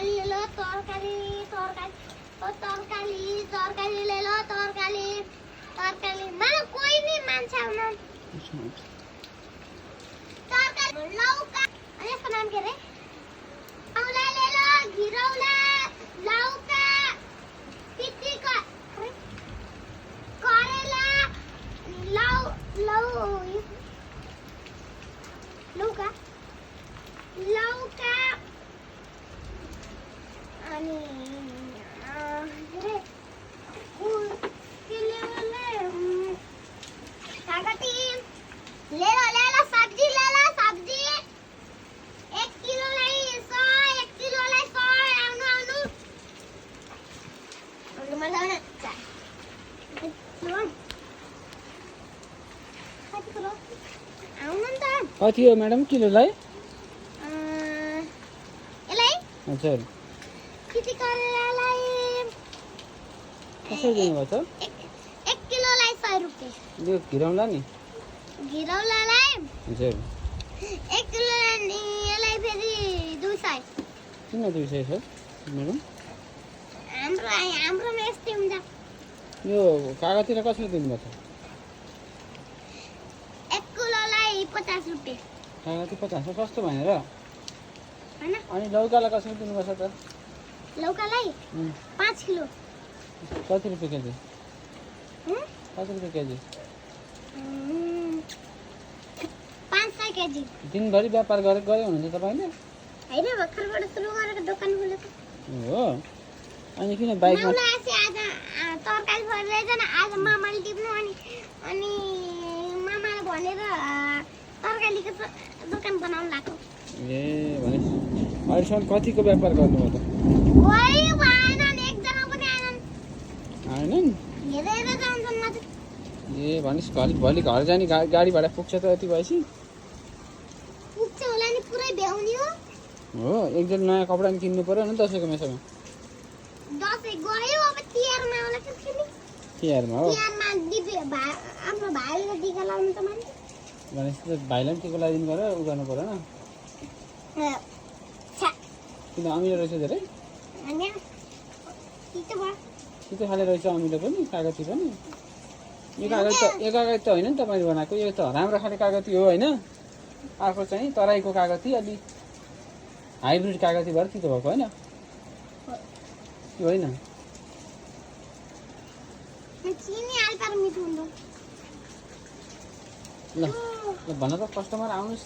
तरकारी ले लो तरकारी तरकारी तरकारी तरकारी ले लो तरकारी तरकारी मलाई कोही नि मान्छे आउन तरकारी लौका अनि यसको नाम के रे औला ले लो घिरौला लौका पिटीका करेला लौ लौ लौका लौका अनि कागती ले लो सब्जी 1 किलोलाई 100 1 किलोलाई 100 आउनु मलाई आउनु नि त कति हो म्याडम किलोलाई यसलाई हजुर किति करेलालाई कसरी दिनुभयो त 1 किलोलाई 100 रुपैयाँ यो घिरौला नि घिरौलालाई हजुर 1 किलो यसलाई फेरि 200 किन 200 छ म्याडम हाम्रोमा यस्तै हुन्छ यो कागतीलाई कसरी दिनुभयो त 1 किलोलाई 50 रुपैयाँ कागती 50 सस्तो भएन र हैन अनि लौकालाई कसरी दिनुभएको छ त लौकालाई 5 किलो कति रुपियाँ केजी कति रुपियाँ केजी 500 केजी दिनभरि व्यापार गरे हुनुहुन्छ तपाईँले हैन भर्खरबाट सुरु गरेको दोकान खोलेको हो अनि किन बाइकमा मलाई आज तरकारी फर्दैछ न आज मामाले टिप्नु अनि मामाले भनेर तरकारीको दोकान बनाउन लाग्यो ए भने अहिलेसम्म कतिको व्यापार गर्नुभयो त कोही भएन नि एकजना पनि आएनन् हेरेर जान्छन् मात्र ए भनेपछि भोलि घर जाने गाडी भाडा पुग्छ त यति भएपछि पुग्छ होला नि पुरै भ्याउने हो एकजना नयाँ कपडा पनि किन्नु पर्यो नि दसैँको मेसोमा दसैँ गयो अब तिहारमा होला त्यसरी तिहारमा हो तिहारमा आफ्नो भाइले टिका लाउनु त मान्छ भनेपछि त भाइलाई पनि टिका लगाइदिनु पर्यो उ गर्नु पर्यो न किन अमिलो रहेछ धेरै अनि त्यस्तो खाले रहेछ अमिलो पनि कागती पनि यो कागज त होइन नि तपाईँले बनाएको यो त राम्रो खाले कागती हो होइन अर्को चाहिँ तराईको कागती अलि हाइब्रिड कागती भएर तितो भएको होइन त्यो होइन ल भन त कस्टमर आउनुहोस्